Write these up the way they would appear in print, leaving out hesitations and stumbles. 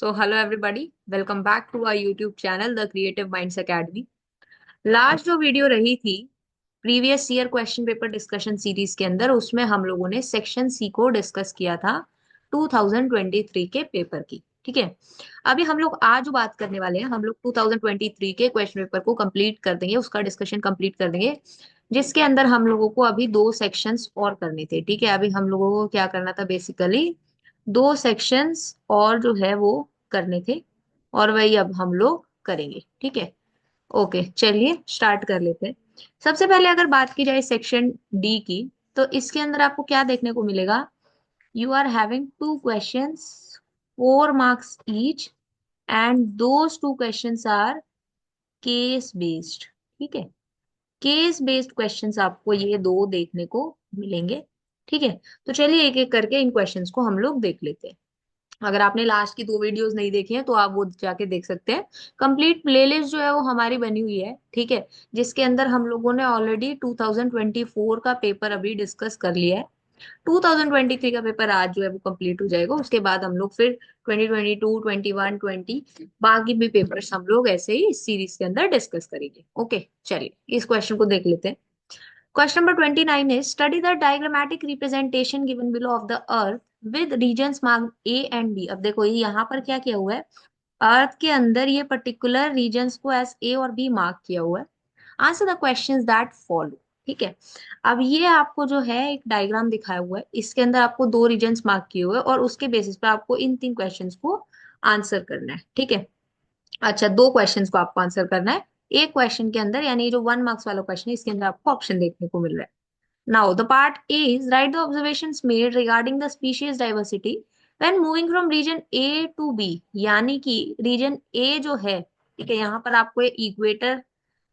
So, hello everybody, welcome back to our YouTube channel, The Creative Minds Academy. Last जो video रही थी previous year question paper discussion series के अंदर, उसमें हम लोगों ने सेक्शन सी को डिस्कस किया था 2023 के पेपर की। ठीक है, अभी हम लोग आज जो बात करने वाले हैं, हम लोग 2023 के क्वेश्चन पेपर को कंप्लीट कर देंगे, उसका डिस्कशन कंप्लीट कर देंगे, जिसके अंदर हम लोगों को अभी दो सेक्शंस और करने थे। ठीक है, अभी हम लोगों को क्या करना था, बेसिकली दो सेक्शंस और जो है वो करने थे, और वही अब हम लोग करेंगे। ठीक है, ओके, चलिए स्टार्ट कर लेते हैं। सबसे पहले अगर बात की जाए सेक्शन डी की, तो इसके अंदर आपको क्या देखने को मिलेगा, you are having two questions, 4 marks each, and those two questions are case based. ठीक है, केस बेस्ड क्वेश्चंस आपको ये दो देखने को मिलेंगे। ठीक है, तो चलिए एक एक करके इन क्वेश्चंस को हम लोग देख लेते हैं। अगर आपने लास्ट की दो वीडियोस नहीं देखी हैं तो आप वो जाके देख सकते हैं। कंप्लीट प्लेलिस्ट जो है वो हमारी बनी हुई है। ठीक है, जिसके अंदर हम लोगों ने ऑलरेडी 2024 का पेपर अभी डिस्कस कर लिया है। 2023 का पेपर आज जो है वो कंप्लीट हो जाएगा, उसके बाद हम लोग फिर 2022, 21, 20 बाकी भी पेपर्स हम लोग ऐसे ही इस सीरीज के अंदर डिस्कस करेंगे। ओके, चलिए इस क्वेश्चन को देख लेते हैं। Question number 29 is study the diagrammatic representation given below of the earth with regions marked A and B। अब देखो ये यहाँ पर क्या किया हुआ है, अर्थ के अंदर ये पर्टिकुलर रीजन्स को एस ए और बी मार्क किया हुआ है। Answer the questions that follow. ठीक है, अब ये आपको जो है एक डायग्राम दिखाया हुआ है, इसके अंदर आपको दो रीजन्स मार्क किए हुए हैं और उसके बेसिस पे आपको इन तीन क्वेश्चंस को आंसर करना है। ठीक है, अच्छा, दो क्वेश्चंस को आपको आंसर करना है। एक क्वेश्चन के अंदर, यानी जो 1 मार्क्स वाला क्वेश्चन है, इसके अंदर आपको ऑप्शन देखने को मिल रहा है। Now, the part A is write the observations made regarding the species diversity when moving from region A to B। यानी कि रीजन A जो है, ठीक है, यहाँ पर आपको इक्वेटर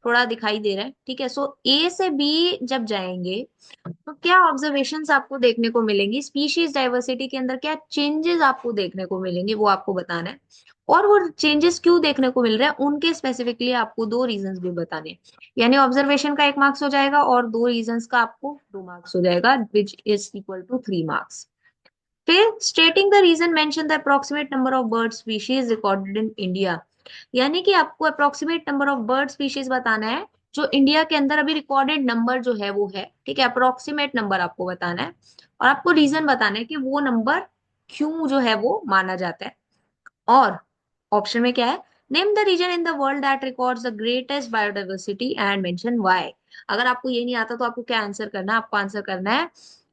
थोड़ा दिखाई दे रहा है। ठीक है, सो A से B जब जाएंगे तो क्या ऑब्जर्वेशंस आपको देखने को मिलेंगी, स्पीशीज डाइवर्सिटी के अंदर क्या चेंजेस आपको देखने को मिलेंगे, वो आपको बताना है। और वो चेंजेस क्यों देखने को मिल रहे हैं, उनके स्पेसिफिकली आपको दो रीजंस भी बताने हैं। यानी ऑब्जर्वेशन का 1 मार्क्स हो जाएगा और दो रीजंस का आपको 2 मार्क्स हो जाएगा, which is equal to 3 marks. फिर stating the reason mention the approximate number of bird species recorded in India. यानी कि आपको approximate number of bird species बताना है जो इंडिया के अंदर अभी रिकॉर्डेड नंबर जो है वो है। ठीक है, अप्रोक्सीमेट नंबर आपको बताना है और आपको रीजन बताना है कि वो नंबर क्यों जो है वो माना जाता है। और ऑप्शन में क्या है, name the region in the world that records the greatest biodiversity and mention why. अगर आपको ये नहीं आता तो आपको क्या आंसर करना है, आपको आंसर करना है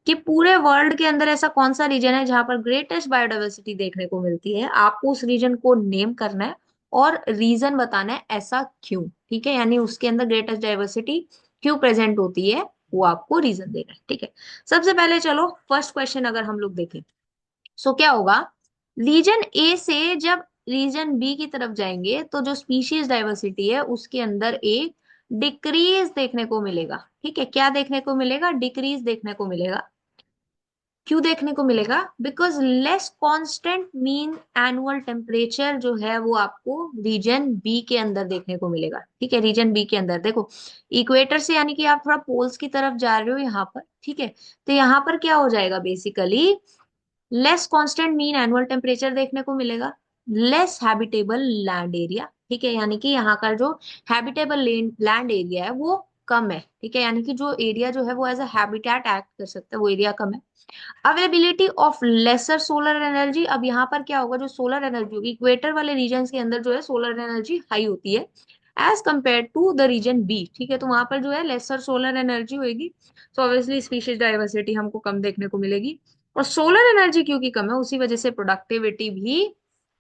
कि पूरे वर्ल्ड के अंदर ऐसा कौन सा रीजन है जहां पर ग्रेटेस्ट बायोडाइवर्सिटी देखने को मिलती है। आपको उस रीजन को नेम करना है और रीजन बताना है ऐसा क्यों। ठीक है, यानी उसके अंदर ग्रेटेस्ट डाइवर्सिटी क्यों प्रेजेंट होती है, वो आपको रीजन देना है। ठीक है, सबसे पहले चलो फर्स्ट क्वेश्चन अगर हम लोग देखें, सो क्या होगा, रीजन ए से जब रीजन बी की तरफ जाएंगे तो जो स्पीशीज डाइवर्सिटी है उसके अंदर एक डिक्रीज देखने को मिलेगा। ठीक है, क्या देखने को मिलेगा, डिक्रीज देखने को मिलेगा। क्यों देखने को मिलेगा, because less constant mean annual temperature जो है वो आपको रीजन बी के अंदर देखने को मिलेगा। ठीक है, रीजन बी के अंदर देखो, इक्वेटर से यानी कि आप थोड़ा पोल्स की तरफ जा रहे हो यहाँ पर। ठीक है, तो यहाँ पर क्या हो जाएगा, basically less constant mean annual temperature देखने को मिलेगा, लेस हैबिटेबल लैंड एरिया। ठीक है, यानी कि यहाँ का जो हैबिटेबल लैंड एरिया है वो कम है। ठीक है, यानी कि जो एरिया जो है वो एज अ हैबिटेट एक्ट कर सकता है, वो एरिया कम है। Availability of lesser solar energy, अब यहाँ पर क्या होगा, जो सोलर एनर्जी होगी इक्वेटर वाले रीजन के अंदर जो है सोलर एनर्जी हाई होती है as compare to the region be. ठीक है, तो वहां पर जो है लेसर सोलर एनर्जी होगी, तो ऑब्वियसली स्पीशीज डाइवर्सिटी हमको कम देखने को मिलेगी। और सोलर एनर्जी क्योंकि कम है, उसी वजह से प्रोडक्टिविटी भी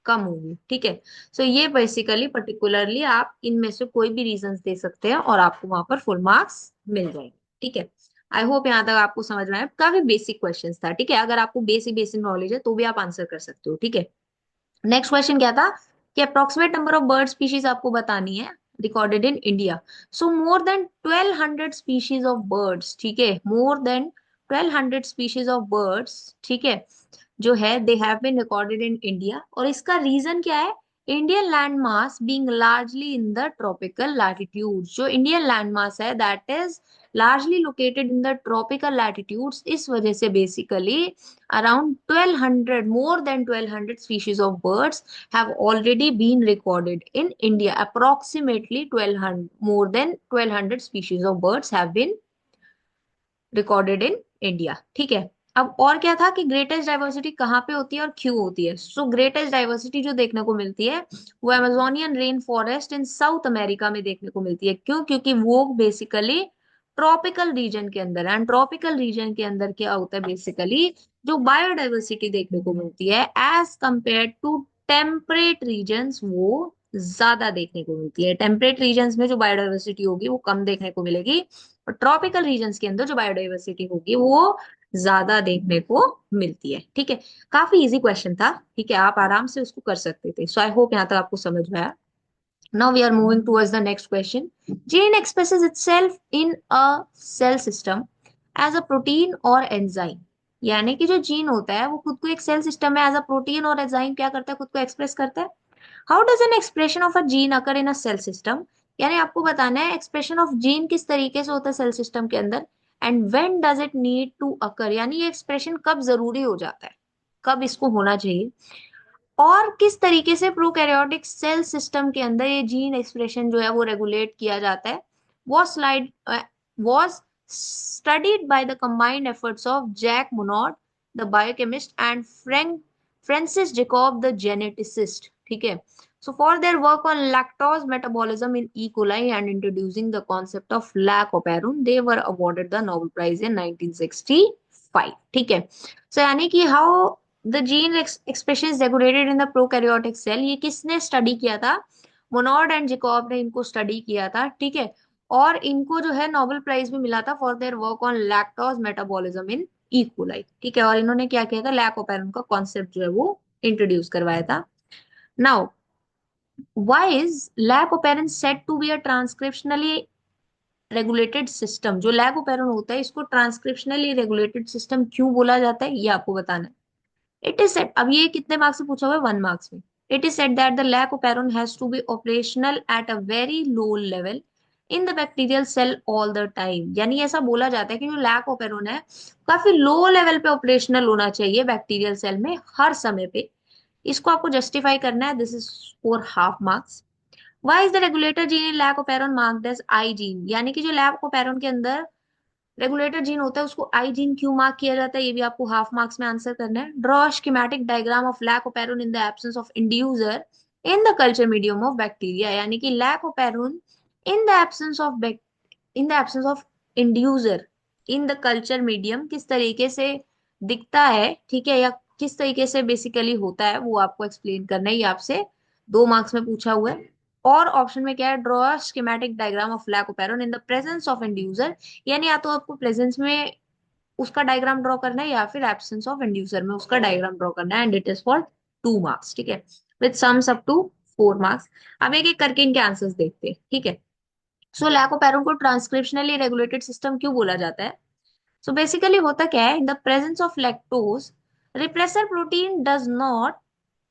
कम होगी। ठीक है, सो ये बेसिकली पर्टिकुलरली आप इनमें से कोई भी रीजंस दे सकते हैं और आपको वहां पर फुल मार्क्स मिल जाएंगे। ठीक है, आई होप यहाँ तक आपको समझ में आया, काफी बेसिक क्वेश्चंस था। ठीक है, अगर आपको बेसिक बेसिक नॉलेज है तो भी आप आंसर कर सकते हो। ठीक है, नेक्स्ट क्वेश्चन क्या था कि approximate number of bird species आपको बतानी है recorded in India. So more than 1200 species of birds. ठीक है, more than 1200 species of birds, ठीक है, जो है they have been recorded in India. और इसका रीजन क्या है, Indian land mass being largely in the tropical latitudes, जो इंडियन लैंड मास है that is largely located in the tropical latitudes, इस वजह से basically around 1200, more than 1200 species of birds have already been recorded in India. Approximately 1200, more than 1200 species of birds have been recorded in India. ठीक है, अब और क्या था कि ग्रेटेस्ट डाइवर्सिटी कहाँ पे होती है और क्यों होती है। सो ग्रेटेस्ट डाइवर्सिटी जो देखने को मिलती है वो अमेजोनियन रेन फॉरेस्ट इन साउथ अमेरिका में देखने को मिलती है। क्यों? क्योंकि वो बेसिकली ट्रॉपिकल रीजन के अंदर है, एंड ट्रॉपिकल रीजन के अंदर क्या होता है बेसिकली, जो बायोडाइवर्सिटी देखने को मिलती है as compare to temperate regions वो ज्यादा देखने को मिलती है। टेम्परेट रीजन्स में जो बायोडाइवर्सिटी होगी वो कम देखने को मिलेगी, और ट्रॉपिकल रीजन्स के अंदर जो बायोडाइवर्सिटी होगी वो ज्यादा देखने को मिलती है। ठीक है, काफी इजी क्वेश्चन था। ठीक है, आप आराम से उसको कर सकते थे। सो आई होप यहाँ तक आपको समझ में आया। Now we are moving towards the next question. Gene expresses itself in a cell system as a protein और एंजाइम, यानी कि जो जीन होता है वो खुद को एक सेल सिस्टम में एज अ प्रोटीन और एंजाइम क्या करता है, खुद को एक्सप्रेस करता है। How does an expression of a gene occur in a cell system, यानी आपको बताना है एक्सप्रेशन ऑफ जीन किस तरीके से होता है सेल सिस्टम के अंदर, and when does it need to occur, यानी ये एक्सप्रेशन कब जरूरी हो जाता है, कब इसको होना चाहिए, और किस तरीके से प्रोकैरियोटिक सेल सिस्टम के अंदर ये जीन एक्सप्रेशन जो है वो रेगुलेट किया जाता है। was studied by the combined efforts of Jack Monod, the biochemist, and Francis Jacob, the geneticist. ठीक है, so for their work on lactose metabolism in E. coli and introducing the concept of lac operum, they were awarded the Nobel Prize in 1965. ठीक है, so यानी कि how the gene expression is regulated in the prokaryotic cell, ये किसने study किया था, Monod and Jacob ने इनको स्टडी किया था। ठीक है, और इनको जो है नोबेल प्राइज भी मिला था for their work on lactose metabolism in E coli. ठीक है, और इन्होंने क्या किया था, लैकोपेरन का कॉन्सेप्ट जो है वो इंट्रोड्यूस करवाया था। Now why is lac operon said to be a transcriptionally regulated system, जो लैकोपेरन होता है इसको ट्रांसक्रिप्शनली रेगुलेटेड सिस्टम क्यों बोला जाता है, ये आपको बताना है। It is said, अब ये कितने मार्क्स से पूछा हुआ है, 1 मार्क्स में। It is said that the Lacoperon has to be operational at a very low level in the bacterial cell all the time, यानी ऐसा बोला जाता है कि जो लैकोपेरोन है काफी लो लेवल पे ऑपरेशनल होना चाहिए बैक्टीरियल सेल में हर समय पे। इसको आपको जस्टिफाई करना है, this is for half marks. Why is the regulator gene in lac operon marked as I gene, यानी कि जो लैकोपेरोन के अंदर रेगुलेटर जीन होता है उसको आई जीन क्यों मार्क किया जाता है, ये भी आपको हाफ मार्क्स में आंसर करना है। Draw schematic diagram of lac operon in the absence of inducer in the culture medium of bacteria, यानी कि lac operon in the absence of in the absence of inducer in the culture medium किस तरीके से दिखता है। ठीक है, या किस तरीके से बेसिकली होता है वो आपको एक्सप्लेन करना है, ये आपसे 2 मार्क्स में पूछा हुआ है। और ऑप्शन में क्या है, draw schematic diagram of lac operon in the presence of inducer, यानी या तो आपको प्रेजेंस में उसका डायग्राम ड्रॉ करना है या फिर एब्सेंस ऑफ इंड्यूसर में उसका डायग्राम ड्रॉ करना है, and it is for 2 marks. ठीक है, with sums up to 4 marks. अब एक एक करके इनके आंसर्स देखते हैं। ठीक है, सो लैकोपेरोन को ट्रांसक्रिप्शनली रेगुलेटेड सिस्टम क्यों बोला जाता है। सो बेसिकली होता क्या है, इन the presence of lactose repressor protein does not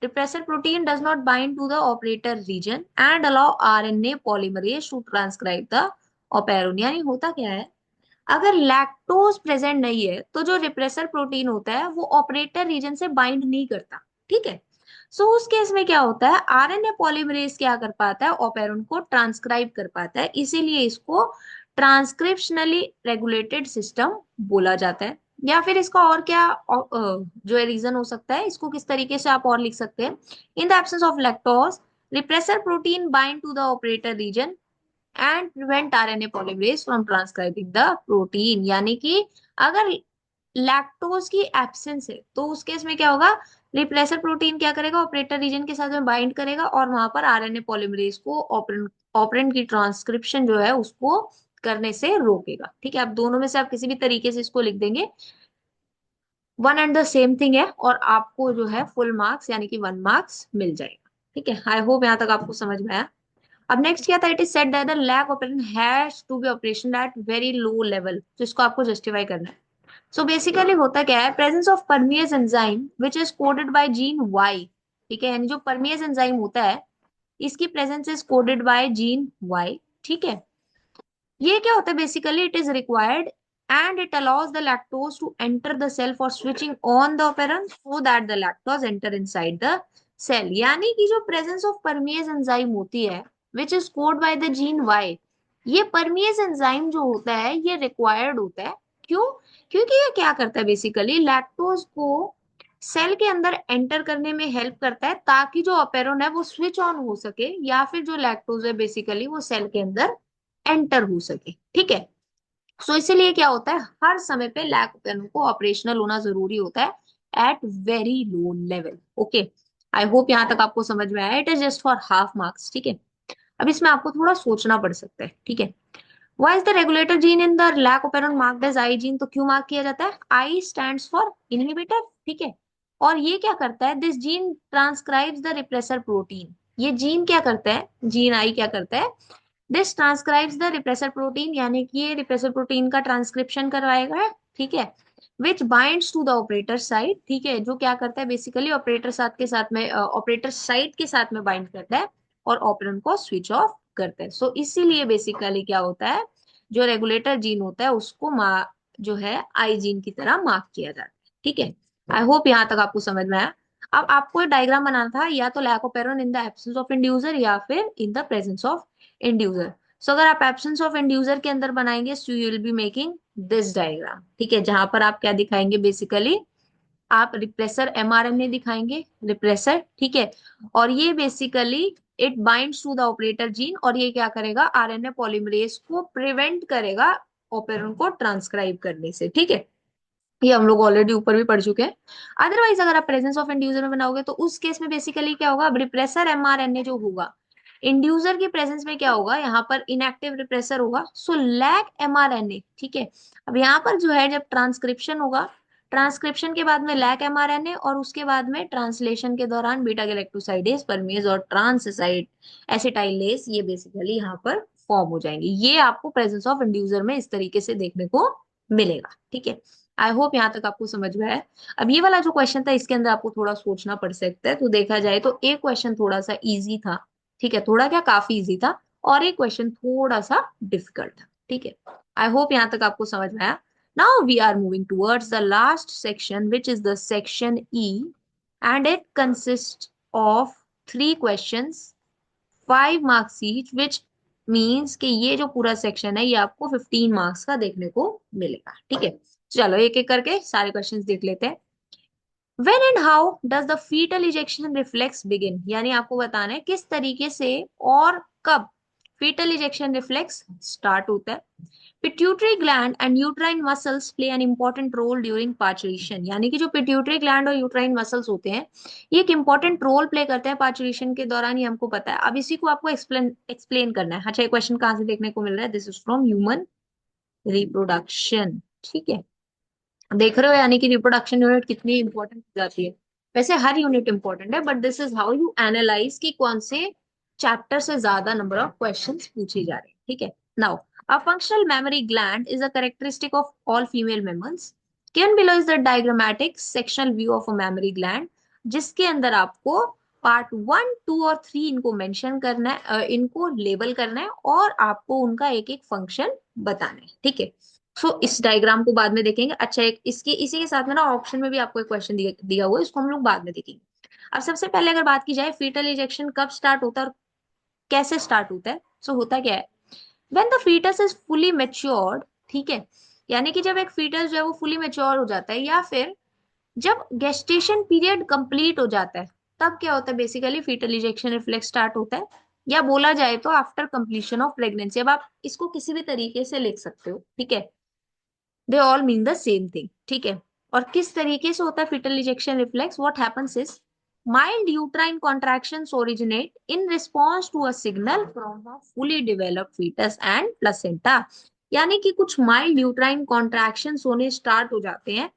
repressor protein does not bind to the operator region and allow RNA polymerase to transcribe the operon, यानी होता क्या है, अगर लैक्टोज प्रेजेंट नहीं है तो जो रिप्रेसर प्रोटीन होता है वो ऑपरेटर रीजन से बाइंड नहीं करता। ठीक है, सो उस केस में क्या होता है, आरएनए पॉलीमरेज क्या कर पाता है, ऑपेरॉन को ट्रांसक्राइब कर पाता है, इसीलिए इसको ट्रांसक्रिप्शनली रेगुलेटेड सिस्टम बोला जाता है। या फिर इसका और क्या जो रीजन हो सकता है, इसको किस तरीके से आप और लिख सकते हैं, in the absence of lactose repressor protein bind to the operator region and prevent RNA polymerase from transcribing the protein, यानी कि अगर लैक्टोज की एब्सेंस है तो उस केस में क्या होगा, रिप्लेसर प्रोटीन क्या करेगा, ऑपरेटर रीजन के साथ में बाइंड करेगा और वहां पर आरएनए पॉलीमरेज को ऑपरेंट की ट्रांसक्रिप्शन जो है उसको करने से रोकेगा। ठीक है, आप दोनों में से आप किसी भी तरीके से इसको लिख देंगे, one and the same thing है, और आपको जो है फुल मार्क्स यानी कि 1 मार्क्स मिल जाएगा। ठीक है, आई होप यहाँ तक आपको समझ में आया। अब नेक्स्ट क्या था, it is said that the lac operation has to be operation at very low level, तो इसको आपको जस्टिफाई करना है। सो बेसिकली होता क्या है, presence of permease enzyme which is coded by gene Y, ठीक है, यानी जो परमियस एंजाइम होता है इसकी presence is coded by gene Y. ठीक है, ये क्या होता है basically, it is required and it allows the lactose to enter the cell for switching on the operon so that the lactose enter inside the cell. यानी कि जो presence of permease enzyme होती है विच is code by the gene Y, ये permease enzyme जो होता है ये रिक्वायर्ड होता है। क्यों? क्योंकि ये क्या करता है बेसिकली, लैक्टोज को सेल के अंदर एंटर करने में हेल्प करता है ताकि जो अपेरोन है वो स्विच ऑन हो सके, या फिर जो लैक्टोज है बेसिकली वो सेल के अंदर एंटर हो सके। ठीक है, सो इसीलिए क्या होता है, हर समय पे लैक अपेरोन को ऑपरेशनल होना जरूरी होता है at very low level. Okay, I hope यहां तक आपको समझ में आया। It is just for half marks. ठीक है, अब इसमें आपको थोड़ा सोचना पड़ सकता है। ठीक है, why is the regulator gene in the lac operon marked as I gene? तो क्यों मार्क किया जाता है? I stands for inhibitor. ठीक है, और ये क्या करता है, this gene transcribes the repressor protein. ये जीन क्या करता है, जीन आई क्या करता है, this transcribes the repressor protein, यानी कि ये रिप्रेसर प्रोटीन का ट्रांसक्रिप्शन करवाएगा। ठीक है, which binds to the operator site. ठीक है, जो क्या करता है बेसिकली ऑपरेटर साइट के साथ में, ऑपरेटर साइट के साथ में बाइंड करता है और ऑपरेंड को स्विच ऑफ करते हैं। सो इसीलिए बेसिकली क्या होता है, जो रेगुलेटर जीन होता है उसको जो है आई जीन की तरह मार्क किया जाता है। ठीक है, आई होप यहाँ तक आपको समझ में आया। अब आपको डायग्राम बनाना था, या तो lac operon in the absence of inducer या फिर in the presence of inducer. So अगर आप एब्सेंस ऑफ इंड्यूसर के अंदर बनाएंगे so you will be making this diagram. ठीक है, जहां पर आप क्या दिखाएंगे बेसिकली, आप रिप्रेसर एमआरएनए दिखाएंगे, रिप्रेसर। ठीक है, और ये basically it binds to the operator gene, और ये क्या करेगा, आरएनए पॉलीमरेज को प्रिवेंट करेगा ऑपेरॉन को ट्रांसक्राइब करने से। ठीक है, ये हम लोग ऑलरेडी ऊपर भी पढ़ चुके हैं। अदरवाइज अगर आप प्रेजेंस ऑफ इंड्यूसर में बनाओगे तो उस केस में बेसिकली क्या होगा, अब रिप्रेसर एमआरएनए जो होगा इंड्यूसर की प्रेजेंस में क्या होगा, यहाँ पर इनएक्टिव रिप्रेसर होगा, सो लैक एमआरएनए। ठीक है, अब यहाँ पर जो है जब ट्रांसक्रिप्शन होगा, ट्रांसक्रिप्शन के बाद में लैक एमआरएनए, और उसके बाद में ट्रांसलेशन के दौरान बीटा गैलेक्टोसाइडेज, परमेज और ट्रांससाइड एसिटाइलेज, ये बेसिकली यहाँ पर फॉर्म हो जाएंगे। ये आपको प्रेजेंस ऑफ इंड्यूसर में इस तरीके से देखने को मिलेगा। ठीक है, आई होप यहाँ तक आपको समझ में आया। अब ये वाला जो क्वेश्चन था इसके अंदर आपको थोड़ा सोचना पड़ सकता है, तो देखा जाए तो एक क्वेश्चन थोड़ा सा इजी था। ठीक है, थोड़ा क्या, काफी इजी था, और एक क्वेश्चन थोड़ा सा डिफिकल्ट था। ठीक है, आई होप यहाँ तक आपको समझ में आया। Now we are moving towards the last section which is the section E, and it consist of 3 questions, 5 marks each, which means कि ये जो पूरा सेक्शन है ये आपको 15 मार्क्स का देखने को मिलेगा। ठीक है, चलो एक एक करके सारे क्वेश्चंस देख लेते हैं। When and how does the fetal ejection reflex begin? यानी आपको बताना है किस तरीके से और कब fetal ejection reflex start होता है। Pituitary gland and uterine muscles play an important role during parturition। यानी कि जो pituitary gland और uterine muscles होते हैं ये एक important role play करते हैं parturition के दौरान, ये हमको पता है। अब इसी को आपको एक्सप्लेन करना है। अच्छा, ये क्वेश्चन कहाँ से देखने को मिल रहा है, this is from human reproduction. ठीक है, देख रहे हो, यानी कि रिप्रोडक्शन यूनिट कितनी इंपॉर्टेंट हो जाती है। वैसे हर यूनिट इंपॉर्टेंट है, but this is how you analyse कि कौन से चैप्टर से ज्यादा नंबर ऑफ क्वेश्चंस पूछे जा रहे हैं। ठीक है, now a functional mammary gland is a characteristic of all female mammals. Given below is the diagrammatic sectional view of a memory gland, जिसके अंदर आपको पार्ट 1, 2 और 3 इनको मेंशन करना है, इनको लेबल करना है, और आपको उनका एक एक फंक्शन बताना है। ठीक है, सो इस डायग्राम को बाद में देखेंगे। अच्छा, एक इसकी इसी के साथ में ना ऑप्शन में भी आपको एक क्वेश्चन दिया हुआ है, इसको हम लोग बाद में देखेंगे। अब सबसे पहले अगर बात की जाए फीटल इजेक्शन कब स्टार्ट होता है और कैसे स्टार्ट होता है, सो होता क्या है, when the foetus is fully matured. ठीक है, यानी कि जब एक फीटस जो है वो फुली मेच्योर हो जाता है, या फिर जब गेस्टेशन पीरियड कंप्लीट हो जाता है, तब क्या होता है basically foetal ejection reflex start होता है। या बोला जाए तो आफ्टर कंप्लीशन ऑफ प्रेगनेंसी। अब आप इसको किसी भी तरीके से लिख सकते हो। ठीक है, they all mean the same thing. ठीक है, और किस तरीके से होता है foetal ejection reflex, what happens is mild uterine contractions originate in response to a signal from a fully developed foetus and placenta. यानी कि कुछ माइल्ड यूट्राइन कॉन्ट्रैक्शंस होने स्टार्ट हो जाते हैं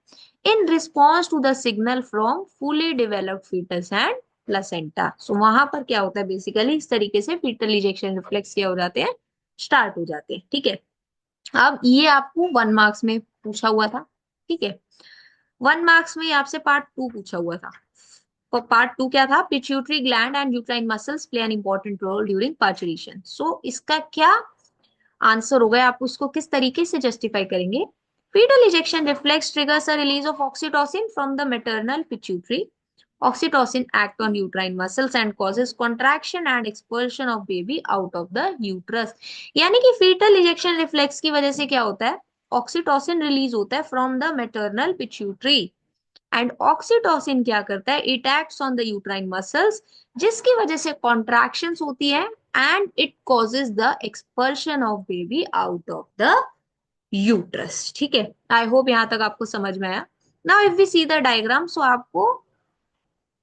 in response to the signal from fully developed foetus and placenta. So वहां पर क्या होता है बेसिकली इस तरीके से फीटल इजेक्शन रिफ्लेक्स क्या हो जाते हैं, स्टार्ट हो जाते हैं। ठीक है, अब ये आपको 1 मार्क्स में पूछा हुआ था। ठीक है, 1 मार्क्स में आपसे पार्ट 2 पूछा हुआ था। पार्ट टू क्या था, pituitary gland and uterine muscles play an important role during parturition. So इसका क्या आंसर होगा, आप उसको किस तरीके से जस्टिफाई करेंगे? fetal ejection reflex triggers a release of oxytocin from the maternal pituitary. Oxytocin act on uterine muscles and causes contraction and expulsion of baby out of the uterus. यानी कि fetal ejection reflex की वजह से क्या होता है, oxytocin release होता है from the maternal pituitary, and oxytocin क्या करता है, it acts on the uterine muscles, जिसकी वजह से कॉन्ट्रैक्शंस होती है and it causes the expulsion of baby out of the uterus. ठीक है, आई होप यहां तक आपको समझ में आया। Now if we see the diagram, so आपको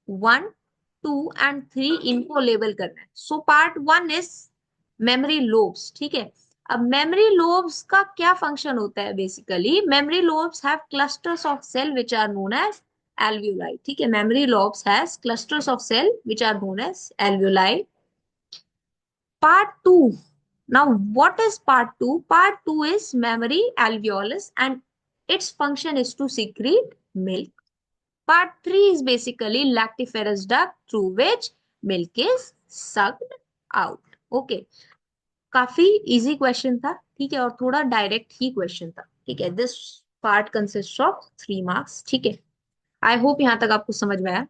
1, 2 एंड 3 इनको लेबल करना है। So part 1 is mammary lobes. ठीक है, अब मेमोरी लोब्स का क्या फंक्शन होता है, basically memory lobes have clusters of cell which are known as alveoli। ठीक है, memory lobes has clusters of cell which are known as alveoli. Part 2. Now, what is part 2? Part 2 is memory alveolus and its function is to secrete milk. Part 3 is basically lactiferous duct through which milk is sucked out. Okay. काफी easy question था, ठीक है, और थोड़ा direct ही question था। ठीक है, this part consist of 3 marks. ठीक है, आई होप यहाँ तक आपको समझ में आया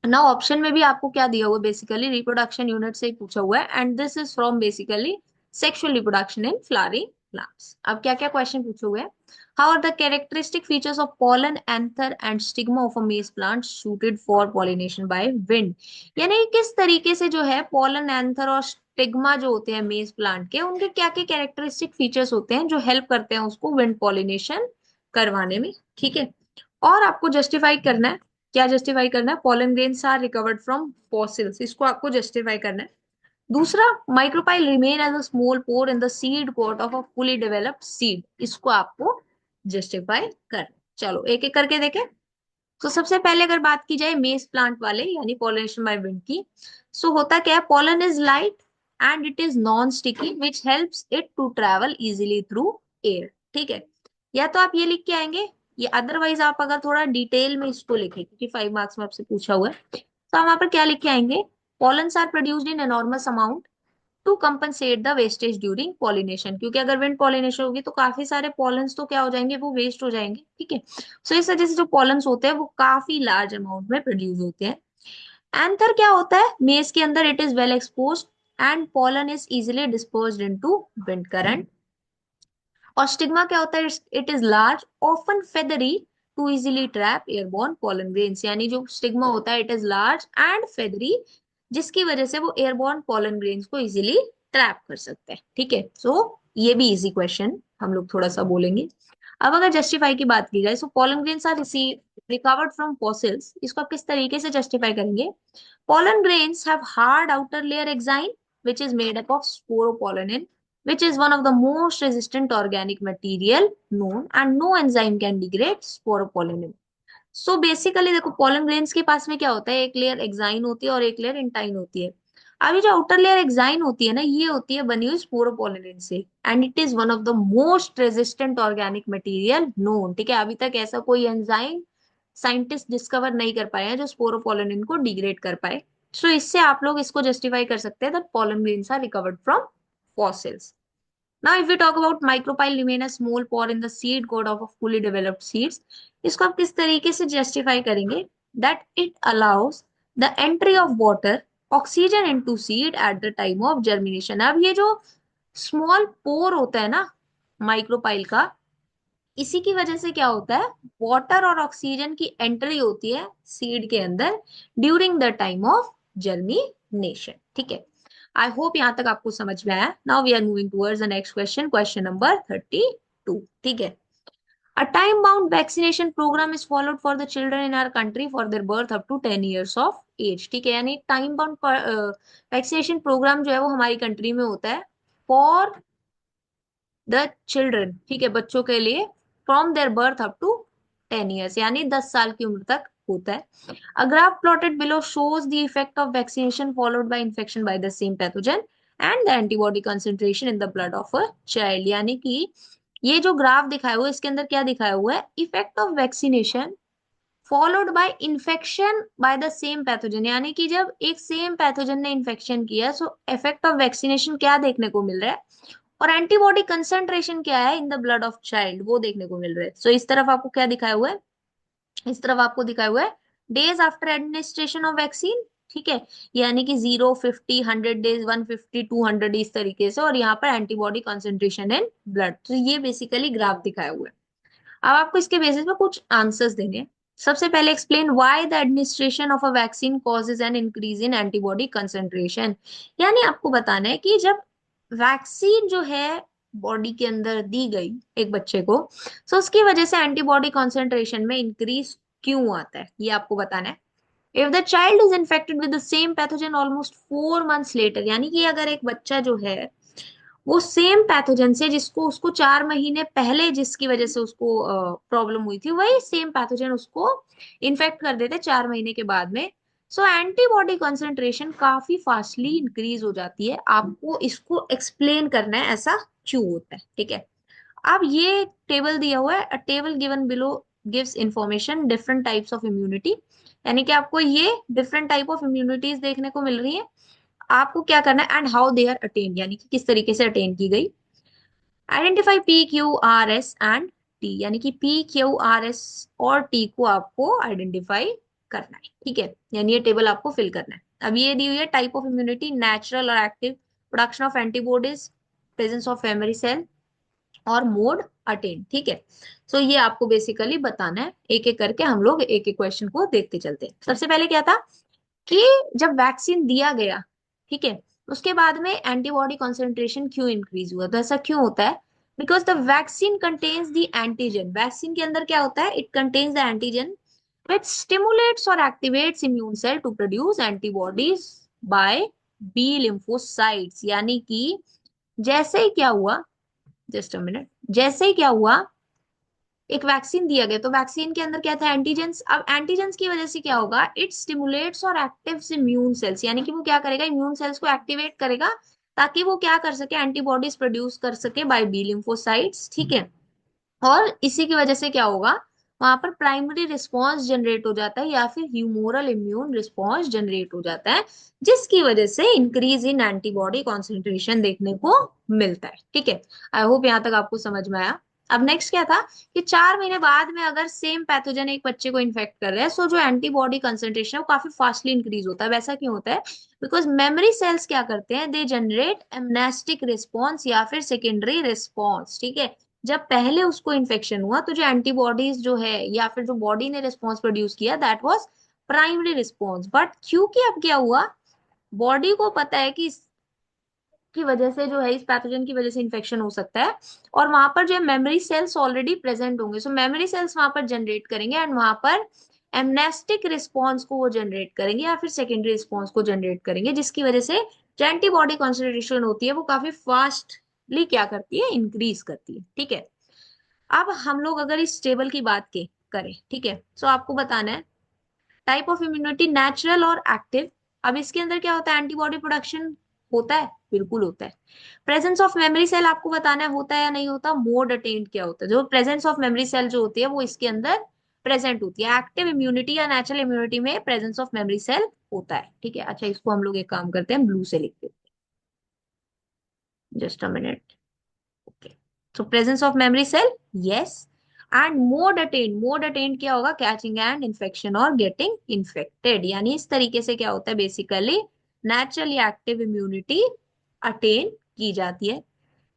ना। ऑप्शन में भी आपको क्या दिया हुआ है, बेसिकली रिप्रोडक्शन यूनिट से ही पूछा हुआ है, and this is from basically sexual reproduction in flowering plants. अब क्या क्या क्वेश्चन पूछे हुए हैं, how are the characteristic features of pollen, anther and stigma of a maize plant suited for pollination by wind. यानी किस तरीके से जो है पॉलन, एंथर और स्टिग्मा जो होते हैं मेज प्लांट के, उनके क्या क्या कैरेक्टरिस्टिक फीचर्स होते हैं जो हेल्प करते हैं उसको विंड पॉलिनेशन करवाने में। ठीक है, और आपको जस्टिफाई करना है, क्या जस्टिफाई करना है, pollen grains are recovered from fossils, इसको आपको जस्टिफाई करना है। दूसरा, micropyle remain as a small pore in the seed coat of a fully developed seed, इसको आपको जस्टिफाई करना है। चलो एक एक करके देखें। तो सबसे पहले अगर बात की जाए मेज प्लांट वाले यानी पॉलिनेशन बाय विंड की, सो होता क्या है, pollen is light and it is non sticky which helps it to travel easily through air. ठीक है, या तो आप ये लिख के आएंगे, ये अदरवाइज आप अगर थोड़ा डिटेल में इसको लिखें, क्योंकि 5 मार्क्स में आपसे पूछा हुआ है, तो हम यहाँ पर क्या लिख के आएंगे, pollens are produced in enormous amount to compensate the wastage during pollination, क्योंकि अगर विंड पॉलिनेशन होगी तो काफी सारे पॉलन्स तो क्या हो जाएंगे, वो वेस्ट हो जाएंगे। ठीक है, सो इस वजह से जो पॉलन्स होते हैं वो काफी लार्ज अमाउंट में प्रोड्यूस होते हैं। एंथर क्या होता है, मेज के अंदर it is well exposed and pollen is easily dispersed into wind current. और स्टिग्मा क्या होता है, it is large often feathery to easily trap airborne pollen grains, यानी जो स्टिग्मा होता है it is large and feathery, जिसकी वजह से वो एयरबॉर्न पॉलन ग्रेन्स को इजिली ट्रैप कर सकते हैं। ठीक है, सो ये भी इजी क्वेश्चन हम लोग थोड़ा सा बोलेंगे। अब अगर जस्टिफाई की बात की जाए, so pollen grains are recovered from fossils, इसको आप किस तरीके से जस्टिफाई करेंगे, pollen grains have hard outer layer exine which is made up of sporopollenin, which is one of the most resistant organic material known, and no enzyme can degrade sporopollenin. So basically देखो, pollen grains के पास में क्या होता है, एक layer exine होती है और एक लेयर इंटाइन होती है। अभी जो आउटर लेयर एक्साइन होती है ना, ये होती है बनी हुई स्पोरोपोलिन से, and it is one of the most resistant organic material known. ठीक है, अभी तक ऐसा कोई एंजाइम साइंटिस्ट डिस्कवर नहीं कर पाए हैं जो स्पोरोपोलिन को डिग्रेड कर पाए। सो इससे आप लोग इसको जस्टिफाई कर सकते हैं that pollen grains are recovered from fossils. Now, if we talk about micropyle remain a small pore in the seed coat of a fully developed seeds, इसको आप किस तरीके से जस्टिफाई करेंगे, that it allows the entry of water, oxygen into seed at the time of germination। अब ये जो small पोर होता है ना माइक्रोपाइल का, इसी की वजह से क्या होता है, वाटर और ऑक्सीजन की एंट्री होती है सीड के अंदर during the time of germination. ठीक है, आई होप यहां तक आपको समझ में आया। Now we are moving towards the next question, question number 32। ठीक है, a time bound vaccination programme is followed for the children in our country for their birth up to 10 years of age. ठीक है, यानी time bound vaccination programme जो है वो हमारी country में होता है फॉर द चिल्ड्रन, ठीक है, बच्चों के लिए, from their birth up to 10 years, यानी 10 साल की उम्र तक होता है। A graph plotted below shows the effect of vaccination followed by infection by the same pathogen and the antibody concentration in the blood of a child। यानी कि ये जो ग्राफ दिखाया हुआ है इसके अंदर क्या दिखाया हुआ है, effect of vaccination followed by infection by the same pathogen, यानी कि जब एक सेम पैथोजन ने इन्फेक्शन किया, सो इफेक्ट ऑफ वैक्सीनेशन क्या देखने को मिल रहा है, और एंटीबॉडी कंसंट्रेशन क्या है in the blood of child वो देखने को मिल रहा है। सो इस तरफ आपको क्या दिखाया हुआ है, इस तरफ आपको दिखाया हुआ है days after administration of vaccine, ठीक है, यानी कि 0, 50, 100 डेज, 150, 200 इस तरीके से, और यहाँ पर एंटीबॉडी कॉन्सेंट्रेशन इन ब्लड। तो ये बेसिकली ग्राफ दिखाया हुआ है। अब आपको इसके बेसिस पे कुछ आंसर्स देने हैं। सबसे पहले explain why the administration of a vaccine causes an increase in antibody concentration, यानी आपको बताना है कि जब वैक्सीन जो है बॉडी के अंदर दी गई एक बच्चे को, तो उसकी वजह से एंटीबॉडी कॉन्सेंट्रेशन में इंक्रीज क्यों आता है, ये आपको बताना है। If the child is infected with the same pathogen almost 4 months later, यानी कि अगर एक बच्चा जो है वो सेम पैथोजन से, जिसको उसको 4 महीने पहले जिसकी वजह से उसको प्रॉब्लम हुई थी, वही सेम पैथोजन उसको इन्फेक्ट कर देते 4 महीने के बाद में, सो एंटीबॉडी कॉन्सेंट्रेशन काफी फास्टली इंक्रीज हो जाती है। आपको इसको एक्सप्लेन करना है ऐसा क्यों होता है, ठीक है। अब ये टेबल दिया हुआ है, अ table given below gives information different types of immunity, यानी कि आपको ये डिफरेंट टाइप ऑफ इम्यूनिटीज देखने को मिल रही है। आपको क्या करना है, and how they are attain, यानी कि किस तरीके से अटेन की गई। Identify P Q R S and T, यानी कि पी क्यू आर एस और टी को आपको आइडेंटिफाई करना है, ठीक है, यानी ये टेबल आपको फिल करना है। अब ये दी हुई है टाइप ऑफ इम्यूनिटी, नेचुरल और active, production of antibodies, presence of memory cell, और मोड अटेन, ठीक है। सो ये आपको बेसिकली बताना है, एक एक करके हम लोग एक एक क्वेश्चन को देखते चलते हैं। सबसे पहले क्या था कि जब वैक्सीन दिया गया, ठीक है, उसके बाद में एंटीबॉडी कॉन्सेंट्रेशन क्यों इंक्रीज हुआ, तो ऐसा क्यों होता है, because the vaccine contains the antigen, vaccine के अंदर क्या होता है, it contains the antigen which stimulates or activates immune cell to produce antibodies by B lymphocytes, यानी कि जैसे ही क्या हुआ, जस्ट अ मिनट, जैसे ही क्या हुआ, एक वैक्सीन दिया गया, तो वैक्सीन के अंदर क्या था, एंटीजेंस। अब एंटीजेंस की वजह से क्या होगा, इट स्टिमुलेट्स और एक्टिव्स इम्यून सेल्स, यानी कि वो क्या करेगा, इम्यून सेल्स को एक्टिवेट करेगा, ताकि वो क्या कर सके, एंटीबॉडीज प्रोड्यूस कर सके बाय बी लिम्फोसाइट्स, ठीक है। और इसी की वजह से क्या होगा, वहां पर प्राइमरी रिस्पॉन्स जनरेट हो जाता है, या फिर ह्यूमोरल इम्यून रिस्पॉन्स जनरेट हो जाता है, जिसकी वजह से इंक्रीज इन एंटीबॉडी कॉन्सेंट्रेशन देखने को मिलता है, ठीक है। आई होप यहाँ तक आपको समझ में आया। अब नेक्स्ट क्या था कि 4 महीने बाद में अगर सेम पैथोजन एक बच्चे को इन्फेक्ट कर रहा है, सो जो एंटीबॉडी कंसेंट्रेशन है वो काफी फास्टली इंक्रीज होता है। वैसा क्यों होता है, बिकॉज मेमोरी सेल्स क्या करते हैं, दे जनरेट एमनेस्टिक रिस्पॉन्स या फिर सेकेंडरी रिस्पॉन्स, ठीक है। जब पहले उसको इन्फेक्शन हुआ, तो जो एंटीबॉडीज जो है या फिर जो बॉडी ने रिस्पॉन्स प्रोड्यूस किया, that was primary response. But क्योंकि अब क्या हुआ, बॉडी को पता है कि की वजह से जो है, इस पैथोजन की वजह से इन्फेक्शन हो सकता है, और वहां पर जो है मेमोरी सेल्स ऑलरेडी प्रेजेंट होंगे, सो मेमोरी सेल्स वहां पर जनरेट करेंगे, एंड वहां पर एमनेस्टिक रिस्पॉन्स को वो जनरेट करेंगे या फिर सेकेंडरी रिस्पॉन्स को जनरेट करेंगे, जिसकी वजह से जो एंटीबॉडी कॉन्सेंट्रेशन होती है वो काफी फास्टली क्या करती है, इंक्रीज करती है, ठीक है। अब हम लोग अगर इस टेबल की बात के करें, ठीक है, सो आपको बताना है टाइप ऑफ इम्यूनिटी, नेचुरल और एक्टिव। अब इसके अंदर क्या होता है, एंटीबॉडी प्रोडक्शन होता है, बिल्कुल होता है। प्रेजेंस ऑफ मेमोरी सेल आपको बताना है होता है या नहीं होता। मोड अटेन्ड क्या होता है, जो प्रेजेंस ऑफ मेमोरी सेल जो होती है वो इसके अंदर प्रेजेंट होती है। एक्टिव इम्यूनिटी या नेचुरल इम्यूनिटी में प्रेजेंस ऑफ मेमोरी सेल होता है, ठीक है। अच्छा, इसको हम लोग एक काम करते हैं, ब्लू से लिखते हैं, just a minute. Okay, so presence of memory cell, yes, and mode attained क्या होगा, कैचिंग एंड इन्फेक्शन और गेटिंग इन्फेक्टेड, यानी इस तरीके से क्या होता है, basically naturally active immunity attain की जाती है।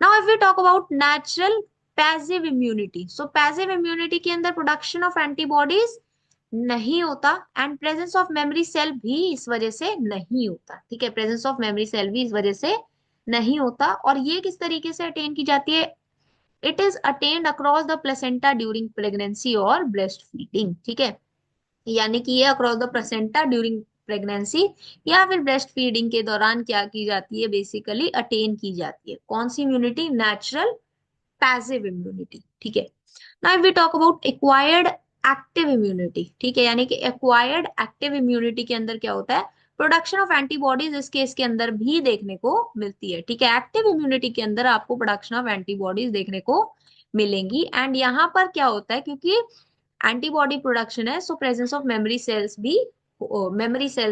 Now if we talk about natural passive immunity, so passive immunity के अंदर प्रोडक्शन ऑफ एंटीबॉडीज नहीं होता, and presence of memory cell भी इस वजह से नहीं होता, ठीक है। प्रेजेंस ऑफ मेमोरी सेल भी इस वजह से नहीं होता, और ये किस तरीके से अटेन की जाती है, it is attend across the placenta during pregnancy और ब्रेस्ट फीडिंग, ठीक है। यानी कि ये across the placenta during pregnancy या फिर ब्रेस्ट फीडिंग के दौरान क्या की जाती है, बेसिकली अटेन की जाती है। कौन सी इम्यूनिटी, नेचुरल पैसिव इम्यूनिटी, ठीक है। Now we talk about acquired active immunity, ठीक है, यानी कि एक्वायर्ड एक्टिव इम्यूनिटी के अंदर क्या होता है, प्रोडक्शन ऑफ एंटीबॉडीज इस केस के अंदर भी देखने को मिलती है, ठीक है। एक्टिव इम्यूनिटी के अंदर आपको प्रोडक्शन ऑफ एंटीबॉडीज देखने को मिलेंगी, एंड यहाँ पर क्या होता है, क्योंकि एंटीबॉडी प्रोडक्शन है, सो प्रेजेंस ऑफ मेमोरी सेल्स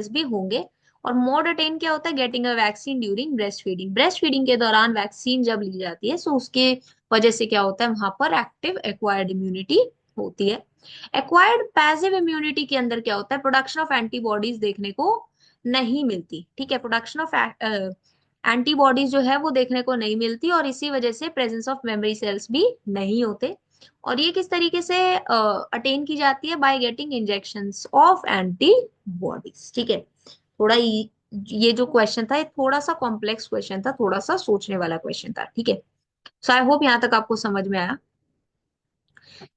भी होंगे। और मोड अटेन क्या होता है, getting a vaccine during breast feeding, breast feeding के दौरान वैक्सीन जब ली जाती है सो उसके वजह से क्या होता है, वहां पर एक्टिव एक्वायर्ड इम्यूनिटी होती है। एक्वायर्ड पैसिव इम्यूनिटी के अंदर क्या होता है, प्रोडक्शन ऑफ एंटीबॉडीज देखने को नहीं मिलती। ठीक है, प्रोडक्शन ऑफ एंटीबॉडीज जो है वो देखने को नहीं मिलती, और इसी वजह से प्रेजेंस ऑफ मेमोरी सेल्स भी नहीं होते। और ये किस तरीके से अटेन की जाती है, by getting injections of antibodies. ठीक है, थोड़ा ये जो क्वेश्चन था ये थोड़ा सा कॉम्प्लेक्स क्वेश्चन था, थोड़ा सा सोचने वाला क्वेश्चन था। ठीक है, सो आई होप यहां तक आपको समझ में आया।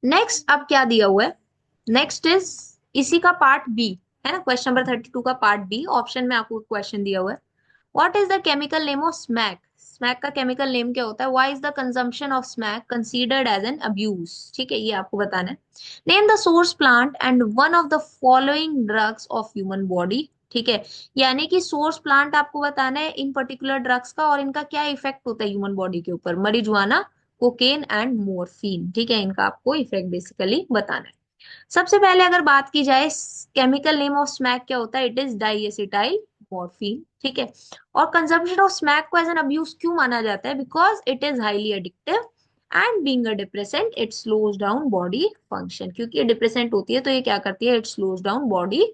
नेक्स्ट अब क्या दिया हुआ है, नेक्स्ट इज इसी का पार्ट बी, है ना, क्वेश्चन नंबर 32 का पार्ट बी, ऑप्शन में आपको क्वेश्चन दिया हुआ है। What is the chemical name of smack, smack का केमिकल नेम क्या होता है, why is the consumption of smack considered as an abuse. ठीक है, ये आपको बताना है। Name the source plant and one of the following drugs of human body. ठीक है, यानी कि सोर्स प्लांट आपको बताना है इन पर्टिकुलर ड्रग्स का, और इनका क्या इफेक्ट होता है ह्यूमन बॉडी के ऊपर, मरिजुआना, कोकेन एंड मोरफिन। ठीक है, इनका आपको इफेक्ट बेसिकली बताना है। सबसे पहले अगर बात की जाए, केमिकल नेम ऑफ स्मैक क्या होता है, इट इज डाइएसिटाइल मॉर्फिन। ठीक है, और कंजम्पशन ऑफ स्मैक को एज एन अब्यूज क्यों माना जाता है, because it is highly addictive and being a depressant it slows down body function, क्योंकि ये डिप्रेसेंट होती है तो ये क्या करती है, it slows down body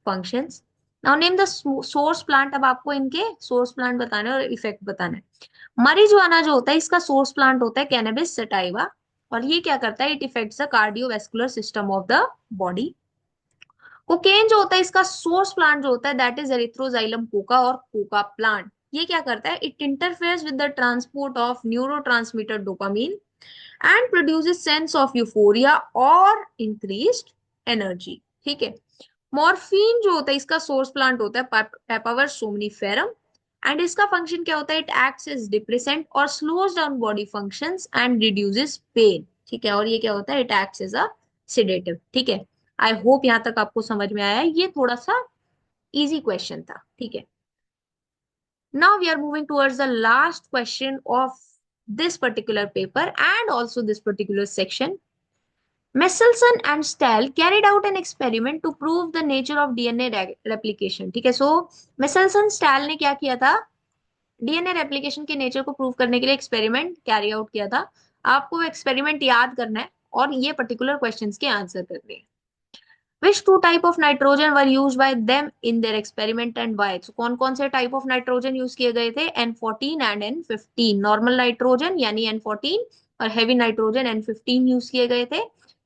functions. Now name the source plant, अब आपको इनके सोर्स प्लांट बताना है और इफेक्ट बताना है। marijuana जो होता है इसका सोर्स प्लांट होता है कैनबिस सटाइवा, और ये क्या करता है, it effects the cardiovascular system of the body. Cocaine जो होता है इसका सोर्स प्लांट जो होता है दैट इज एरिथ्रोजाइलम कोका और कोका प्लांट, ये क्या करता है, it interferes with the transport of neurotransmitter dopamine and produces sense of euphoria और इंक्रीज्ड एनर्जी। ठीक है, मॉर्फिन जो होता है इसका सोर्स प्लांट होता है पेपावर सोमनीफेरम, एंड इसका फंक्शन क्या होता है, इट एक्ट्स एज डिप्रेसेंट और slows down body functions and reduces pain. ठीक है, और ये क्या होता है, it acts as a sedative. ठीक है, आई होप यहां तक आपको समझ में आया है, ये थोड़ा सा इजी क्वेश्चन था। ठीक है, now we are moving towards the last question of this particular paper and also this particular section. Messelson and Stahl carried out an experiment to prove the nature of DNA replication. ठीक है, सो Meselson style ने क्या किया था, DNA replication के nature को prove करने के लिए एक्सपेरिमेंट कैरी आउट किया था। आपको वो एक्सपेरिमेंट याद करना है और ये पर्टिकुलर क्वेश्चंस के आंसर करने हैं। Which two type of nitrogen were used by them in their experiment and why? So कौन कौन से टाइप ऑफ नाइट्रोजन यूज किए गए थे, N14 and N15, normal nitrogen यानी N14 और हेवी नाइट्रोजन N15 यूज किए गए थे।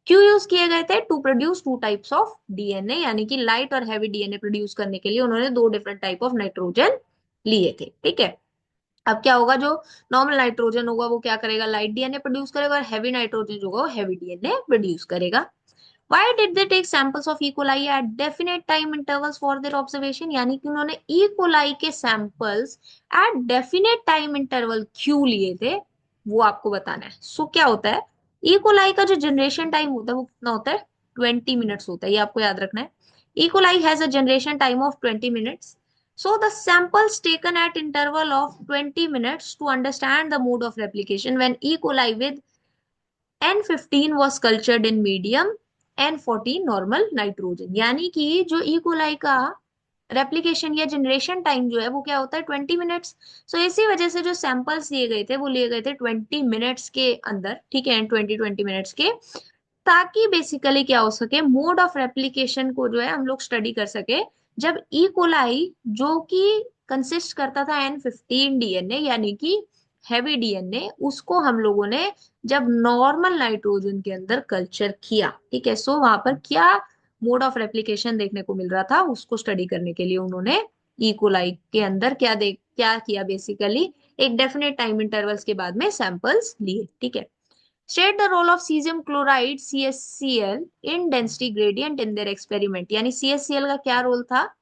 क्यों यूज किए गए थे, to produce two types of DNA, यानी कि लाइट और हैवी डीएनए प्रोड्यूस करने के लिए उन्होंने दो डिफरेंट टाइप ऑफ नाइट्रोजन लिए थे। ठीक है, अब क्या होगा, जो नॉर्मल नाइट्रोजन होगा वो क्या करेगा, लाइट डीएनए प्रोड्यूस करेगा, और हैवी नाइट्रोजन जो होगा वो हैवी डीएनए प्रोड्यूस करेगा। Why did they take samples of E. coli at definite time intervals for their observation? यानी कि उन्होंने E. coli के samples at definite time interval क्यों लिए थे, वो आपको बताना है। सो क्या होता है, E. coli का जो जनरेशन टाइम होता है वो कितना होता है, 20 मिनट्स होता है, ये आपको याद रखना है। E. coli has a generation time of 20 minutes. So the samples taken at interval of 20 minutes to understand the mode of replication when E. coli with N15 was cultured in medium, N14 normal nitrogen, यानी कि जो E coli का replication या generation time जो है वो क्या होता है, 20 मिनट्स। सो इसी वजह से जो सैंपल्स लिए गए थे वो लिए गए थे 20 मिनट्स के अंदर। ठीक है, 20 मिनट्स के, ताकि बेसिकली क्या हो सके, मोड ऑफ रेप्लिकेशन को जो है हम लोग स्टडी कर सके। जब ई कोलाई जो कि कंसिस्ट करता था N15 डीएनए यानी कि हैवी डीएनए, उसको हम लोगों ने जब नॉर्मल नाइट्रोजन के अंदर कल्चर किया, ठीक है, सो वहां पर क्या मोड ऑफ रेप्लिकेशन देखने को मिल रहा था उसको स्टडी करने के लिए उन्होंने ई कोलाई के अंदर क्या किया, बेसिकली एक डेफिनेट टाइम इंटरवल्स के बाद में सैंपल्स लिए। ठीक है, state the role of cesium chloride CaCl in density gradient in their experiment, यानी CaCl का क्या रोल था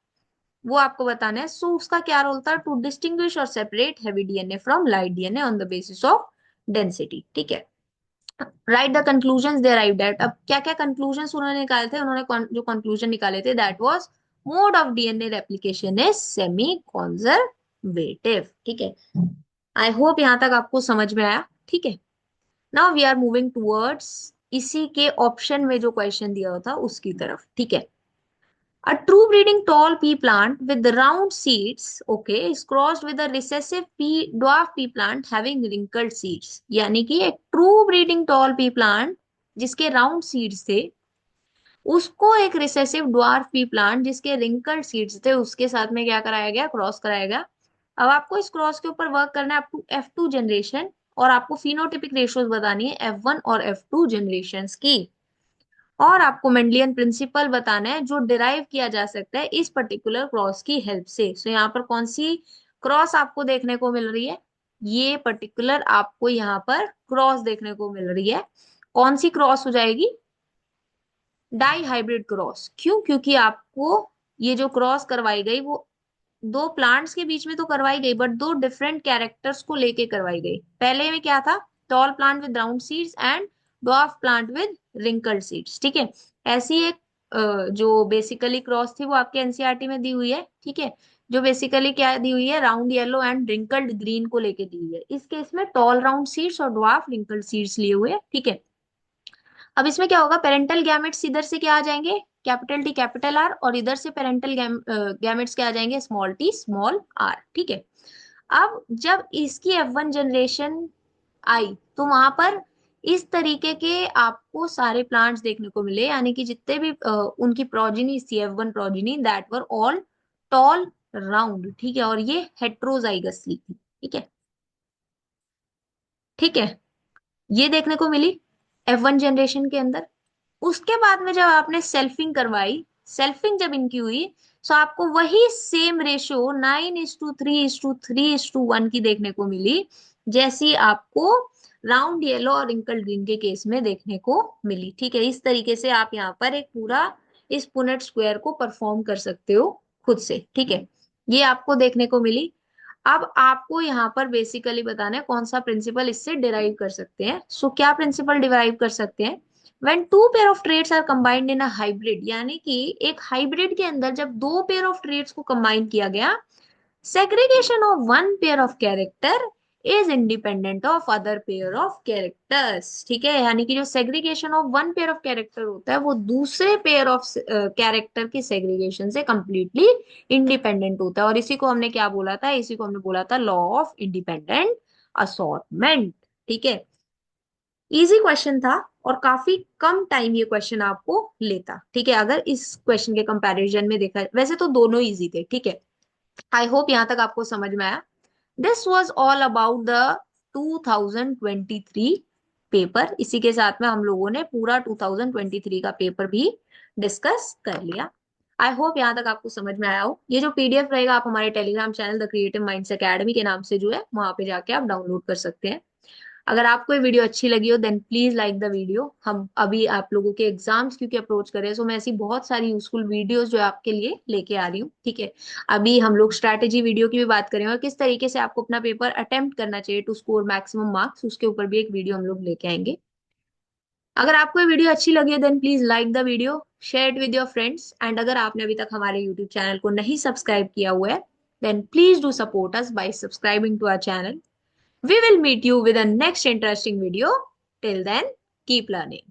वो आपको बताना है। सो उसका क्या रोल था, टू डिस्टिंग्विश और separate heavy DNA from light DNA on the basis of density. ठीक है, right the conclusion they arrived at, अब क्या क्या कंक्लूजन उन्होंने निकाले थे, उन्होंने जो कंक्लूजन निकाले थे that was mode of DNA replication is semi conservative. ठीक है, आई होप यहां तक आपको समझ में आया। ठीक है, now we are moving towards इसी के ऑप्शन में जो क्वेश्चन दिया हुआ था उसकी तरफ, ठीक है। A true breeding tall pea plant with round seeds, okay, is crossed with a recessive pea dwarf pea plant having wrinkled seeds. यानी कि एक true breeding tall pea plant जिसके राउंड सीड्स थे, उसको एक रिसेसिव ड्वार्फ पी प्लांट जिसके wrinkled seeds थे उसके साथ में क्या कराया गया, क्रॉस कराया गया। अब आपको इस क्रॉस के ऊपर वर्क करना है अप टू F2 जनरेशन, और आपको फिनोटिपिक रेशियोज बतानी है F1 और F2 जनरेशन की, और आपको मेंडलियन प्रिंसिपल बताना है जो डिराइव किया जा सकता है इस पर्टिकुलर क्रॉस की हेल्प से। सो यहाँ पर कौन सी क्रॉस आपको देखने को मिल रही है, ये पर्टिकुलर आपको यहाँ पर क्रॉस देखने को मिल रही है। कौन सी क्रॉस हो जाएगी, डाई हाइब्रिड क्रॉस। क्यों, क्योंकि आपको ये जो क्रॉस करवाई गई वो दो प्लांट्स के बीच में तो करवाई गई, बट दो डिफरेंट कैरेक्टर्स को लेके करवाई गई। पहले में क्या था, tall plant with round seeds and dwarf plant with wrinkled seeds, ठीक है। ऐसी एक जो बेसिकली क्रॉस थी वो आपके एनसीईआरटी में दी हुई है, ठीक है। जो बेसिकली क्या दी हुई है, round yellow and wrinkled green को लेके दी हुई है। इस केस में टॉल राउंड सीड्स और ड्वार्फ रिंकल्ड सीड्स लिए हुए हैं, ठीक है। अब इसमें क्या होगा, पेरेंटल गैमेट्स इधर से क्या आ जाएंगे, कैपिटल टी कैपिटल आर, और इधर से पेरेंटल गैमेट्स क्या आ जाएंगे, स्मॉल टी स्मॉल आर, ठीक है। अब जब इसकी F1 जनरेशन आई तो वहां पर इस तरीके के आपको सारे प्लांट्स देखने को मिले, यानी कि जितने भी उनकी प्रोजेनी थी, F1 progeny, that were all toll round, ठीक है, और ये हेट्रोजाइगसली थी, ठीक है, ठीक है। ये देखने को मिली F1 जनरेशन के अंदर। उसके बाद में जब आपने सेल्फिंग करवाई, सेल्फिंग जब इनकी हुई, तो आपको वही सेम रेशियो 9:3:3:1 की देखने को मिली, जैसी आपको राउंड येलो और रिंकल ग्रीन के केस में देखने को मिली, ठीक है। इस तरीके से आप यहाँ पर एक पूरा इस पुनेट स्क्वायर को परफॉर्म कर सकते हो खुद से, ठीक है। ये आपको देखने को मिली। अब आपको यहाँ पर बेसिकली बताना है कौन सा प्रिंसिपल इससे डिराइव कर सकते हैं। सो क्या प्रिंसिपल डिराइव कर सकते हैं, when two pair of traits are combined in a hybrid, यानी कि एक हाइब्रिड के अंदर जब दो पेयर ऑफ ट्रेट्स को कंबाइन किया गया, segregation of one pair of character is independent of other pair of characters, ठीक है। यानी कि जो segregation of one pair of character होता है वो दूसरे pair of character की segregation से completely independent होता है, और इसी को हमने क्या बोला था, इसी को हमने बोला था लॉ ऑफ इंडिपेंडेंट असॉर्टमेंट, ठीक है। इजी क्वेश्चन था और काफी कम टाइम ये क्वेश्चन आपको लेता, ठीक है, अगर इस क्वेश्चन के कंपैरिजन में देखा, वैसे तो दोनों इजी थे, ठीक है। आई होप यहाँ तक आपको समझ में आया। This was all about the 2023 paper. इसी के साथ में हम लोगों ने पूरा 2023 का पेपर भी डिस्कस कर लिया। आई होप यहाँ तक आपको समझ में आया हो। ये जो पीडीएफ रहेगा आप हमारे Telegram channel the creative minds academy के नाम से जो है वहां पे जाके आप डाउनलोड कर सकते हैं। अगर आपको ये वीडियो अच्छी लगी हो then please like the video. हम अभी आप लोगों के एग्जाम्स क्योंकि अप्रोच कर रहे हैं, सो मैं ऐसी बहुत सारी यूजफुल वीडियोस जो है आपके लिए लेके आ रही हूँ, ठीक है। अभी हम लोग स्ट्रैटेजी वीडियो की भी बात करें और किस तरीके से आपको अपना पेपर अटेम्प्ट करना चाहिए टू स्कोर मैक्सिमम मार्क्स, उसके ऊपर भी एक वीडियो हम लोग लेके आएंगे। अगर आपको ये वीडियो अच्छी लगी है then please like the video, share it with your friends, and अगर आपने अभी तक हमारे यूट्यूब चैनल को नहीं सब्सक्राइब किया हुआ है then please do support us by subscribing to our channel. We will meet you with a next interesting video. Till then, keep learning.